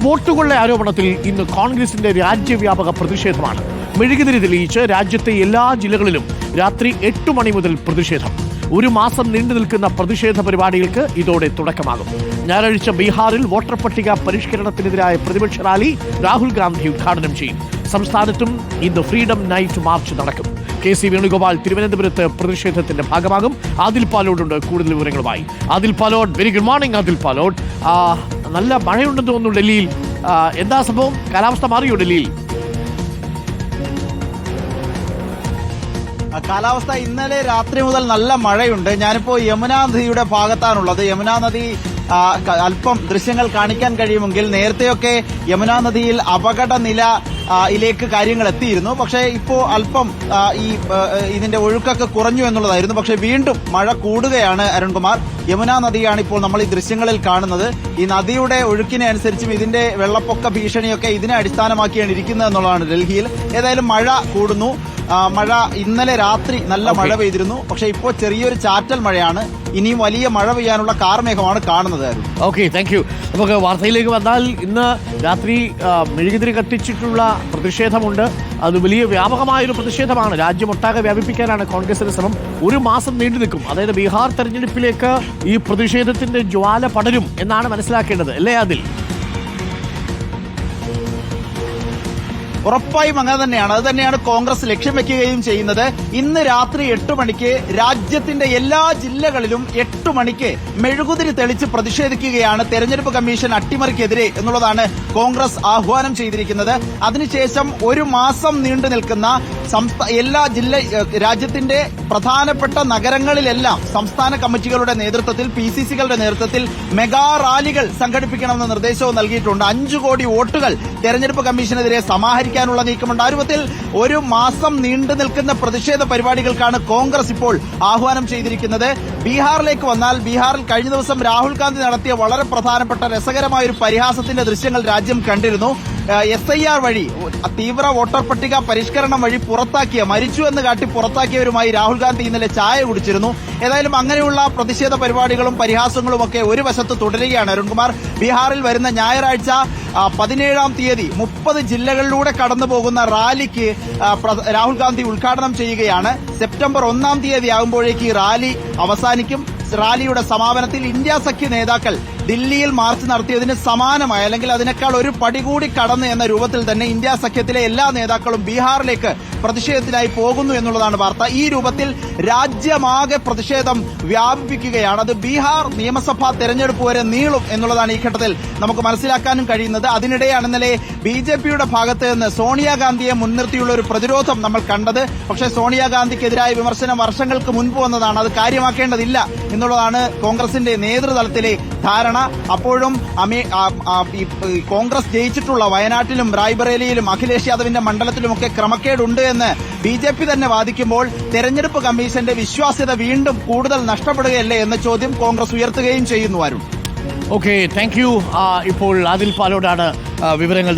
വോട്ടുകളുടെ ആരോപണത്തിൽ ഇന്ന് കോൺഗ്രസിന്റെ രാജ്യവ്യാപക പ്രതിഷേധമാണ്. മെഴുകുതിരി തെളിയിച്ച് രാജ്യത്തെ എല്ലാ ജില്ലകളിലും രാത്രി 8 മണി മുതൽ പ്രതിഷേധം. ഒരു മാസം നീണ്ടു നിൽക്കുന്ന പ്രതിഷേധ പരിപാടികൾക്ക് ഇതോടെ തുടക്കമാകും. ഞായറാഴ്ച ബീഹാറിൽ വോട്ടർ പട്ടിക പരിഷ്കരണത്തിനെതിരായ പ്രതിപക്ഷ റാലി രാഹുൽ ഗാന്ധി ഉദ്ഘാടനം ചെയ്യും. സംസ്ഥാനത്തും ഇന്ന് ഫ്രീഡം നൈറ്റ് മാർച്ച് നടക്കും. KC വേണുഗോപാൽ തിരുവനന്തപുരത്ത് പ്രതിഷേധത്തിന്റെ ഭാഗമാകും. ആദിൽ പാലോടുണ്ട് കൂടുതൽ വിവരങ്ങളുമായി. Adil Palode, very good morning Adil Palode. നല്ല മഴയുണ്ടെന്ന് തോന്നുന്നു ഡൽഹിയിൽ. എന്താ സംഭവം? കാലാവസ്ഥ മാറിയോ ഡൽഹിയിൽ? കാലാവസ്ഥ ഇന്നലെ രാത്രി മുതൽ നല്ല മഴയുണ്ട്. ഞാനിപ്പോ യമുനാ നദിയുടെ ഭാഗത്താണുള്ളത്. യമുനാ നദി അല്പം ദൃശ്യങ്ങൾ കാണിക്കാൻ കഴിയുമെങ്കിൽ നേരത്തെയൊക്കെ യമുനാ നദിയിൽ അപകട നിലയിലേക്ക് കാര്യങ്ങൾ എത്തിയിരുന്നു. പക്ഷേ ഇപ്പോൾ അല്പം ഇതിന്റെ ഒഴുക്കൊക്കെ കുറഞ്ഞു എന്നുള്ളതായിരുന്നു. പക്ഷേ വീണ്ടും മഴ കൂടുകയാണ് അരുൺകുമാർ. യമുനാ നദിയാണ് ഇപ്പോൾ നമ്മൾ ഈ ദൃശ്യങ്ങളിൽ കാണുന്നത്. ഈ നദിയുടെ ഒഴുക്കിനെ അനുസരിച്ചും ഇതിന്റെ വെള്ളപ്പൊക്ക ഭീഷണിയൊക്കെ ഇതിനെ അടിസ്ഥാനമാക്കിയാണ് ഇരിക്കുന്നത് എന്നുള്ളതാണ് ഡൽഹിയിൽ. ഏതായാലും മഴ കൂടുന്നു. മഴ ഇന്നലെ രാത്രി നല്ല മഴ പെയ്തിരുന്നു. പക്ഷേ ഇപ്പോൾ ചെറിയൊരു ചാറ്റൽ മഴയാണ്. ഇനിയും വലിയ മഴ പെയ്യാനുള്ള കാർമേഘമാണ് കാണുന്നത്. Okay, thank you. നമുക്ക് വാർത്തയിലേക്ക് വന്നാൽ ഇന്ന് രാത്രി മെഴുകുതിരി കത്തിച്ചിട്ടുള്ള പ്രതിഷേധമുണ്ട്. അത് വലിയ വ്യാപകമായൊരു പ്രതിഷേധമാണ്. രാജ്യമൊട്ടാകെ വ്യാപിപ്പിക്കാനാണ് കോൺഗ്രസിന്റെ ശ്രമം. ഒരു മാസം നീണ്ടു നിൽക്കും. അതായത് ബീഹാർ തെരഞ്ഞെടുപ്പിലേക്ക് ഈ പ്രതിഷേധത്തിന്റെ ജ്വാല പടരും എന്നാണ് മനസ്സിലാക്കേണ്ടത്, അല്ലേ അതിൽ? ഉറപ്പായും അങ്ങനെ തന്നെയാണ്. അത് തന്നെയാണ് കോൺഗ്രസ് ലക്ഷ്യം വെക്കുകയും ചെയ്യുന്നത്. ഇന്ന് രാത്രി 8 മണിക്ക് രാജ്യത്തിന്റെ എല്ലാ ജില്ലകളിലും 8 മണിക്ക് മെഴുകുതിരി തെളിച്ച് പ്രതിഷേധിക്കുകയാണ് തെരഞ്ഞെടുപ്പ് കമ്മീഷൻ അട്ടിമറിക്കെതിരെ എന്നുള്ളതാണ് കോൺഗ്രസ് ആഹ്വാനം ചെയ്തിരിക്കുന്നത്. അതിനുശേഷം ഒരു മാസം നീണ്ടു നിൽക്കുന്ന എല്ലാ രാജ്യത്തിന്റെ പ്രധാനപ്പെട്ട നഗരങ്ങളിലെല്ലാം സംസ്ഥാന കമ്മിറ്റികളുടെ നേതൃത്വത്തിൽ, PCCകളുടെ നേതൃത്വത്തിൽ മെഗാ റാലികൾ സംഘടിപ്പിക്കണമെന്ന നിർദ്ദേശവും നൽകിയിട്ടുണ്ട്. 5 കോടി വോട്ടുകൾ തെരഞ്ഞെടുപ്പ് കമ്മീഷനെതിരെ സമാഹരിക്കാനുള്ള നീക്കമുണ്ട്. ആ രൂപത്തിൽ ഒരു മാസം നീണ്ടു നിൽക്കുന്ന പ്രതിഷേധ പരിപാടികൾക്കാണ് കോൺഗ്രസ് ഇപ്പോൾ ആഹ്വാനം ചെയ്തിരിക്കുന്നത്. ബീഹാറിലേക്ക് വന്നാൽ, ബീഹാറിൽ കഴിഞ്ഞ ദിവസം രാഹുൽ ഗാന്ധി നടത്തിയ വളരെ പ്രധാനപ്പെട്ട രസകരമായ ഒരു പരിഹാസത്തിന്റെ ദൃശ്യങ്ങൾ രാജ്യം കണ്ടിരുന്നു. SIR വഴി, തീവ്ര വോട്ടർ പട്ടിക പരിഷ്കരണം വഴി മരിച്ചു എന്ന് കാട്ടി പുറത്താക്കിയവരുമായി രാഹുൽ ഗാന്ധി ഇന്നലെ ചായ കുടിച്ചിരുന്നു. ഏതായാലും അങ്ങനെയുള്ള പ്രതിഷേധ പരിപാടികളും പരിഹാസങ്ങളും ഒക്കെ ഒരു വശത്ത് തുടരുകയാണ് അരുൺകുമാർ. ബീഹാറിൽ വരുന്ന ഞായറാഴ്ച 17-ാം തീയതി 30 ജില്ലകളിലൂടെ കടന്നു പോകുന്ന റാലിക്ക് രാഹുൽ ഗാന്ധി ഉദ്ഘാടനം ചെയ്യുകയാണ്. സെപ്റ്റംബർ 1-ാം തീയതി ആകുമ്പോഴേക്ക് റാലി അവസാനിക്കും. റാലിയുടെ സമാപനത്തിൽ ഇന്ത്യ സഖ്യ നേതാക്കൾ ദില്ലിയിൽ മാർച്ച് നടത്തിയതിന് സമാനമായ, അല്ലെങ്കിൽ അതിനേക്കാൾ ഒരു പടി കൂടി കടന്ന് എന്ന രൂപത്തിൽ തന്നെ ഇന്ത്യ സഖ്യത്തിലെ എല്ലാ നേതാക്കളും ബീഹാറിലേക്ക് പ്രതിഷേധത്തിനായി പോകുന്നു എന്നുള്ളതാണ് വാർത്ത. ഈ രൂപത്തിൽ രാജ്യമാകെ പ്രതിഷേധം വ്യാപിപ്പിക്കുകയാണ്. അത് ബീഹാർ നിയമസഭാ തെരഞ്ഞെടുപ്പ് വരെ നീളും എന്നുള്ളതാണ് ഈ ഘട്ടത്തിൽ നമുക്ക് മനസ്സിലാക്കാനും കഴിയുന്നത്. അതിനിടെയാണ് ഇന്നലെ BJPയുടെ ഭാഗത്ത് നിന്ന് സോണിയാഗാന്ധിയെ മുൻനിർത്തിയുള്ള ഒരു പ്രതിരോധം നമ്മൾ കണ്ടത്. പക്ഷേ സോണിയാഗാന്ധിക്കെതിരായ വിമർശനം വർഷങ്ങൾക്ക് മുൻപ് വന്നതാണ്. അത് കാര്യമാക്കേണ്ടതില്ല എന്നുള്ളതാണ് കോൺഗ്രസിന്റെ നേതൃതലത്തിലെ ധാരണ. അപ്പോഴും കോൺഗ്രസ് ജയിച്ചിട്ടുള്ള വയനാട്ടിലും റായ്ബറേലിയിലും അഖിലേഷ് യാദവിന്റെ മണ്ഡലത്തിലുമൊക്കെ ക്രമക്കേടുണ്ട് എന്ന് BJP തന്നെ വാദിക്കുമ്പോൾ തെരഞ്ഞെടുപ്പ് കമ്മീഷന്റെ വിശ്വാസ്യത വീണ്ടും കൂടുതൽ നഷ്ടപ്പെടുകയല്ലേ എന്ന ചോദ്യം കോൺഗ്രസ് ഉയർത്തുകയും ചെയ്യുന്നു. Arun, okay, thank you. ഇപ്പോൾ ആദിൽ പാലോടാണ് വിവരങ്ങൾ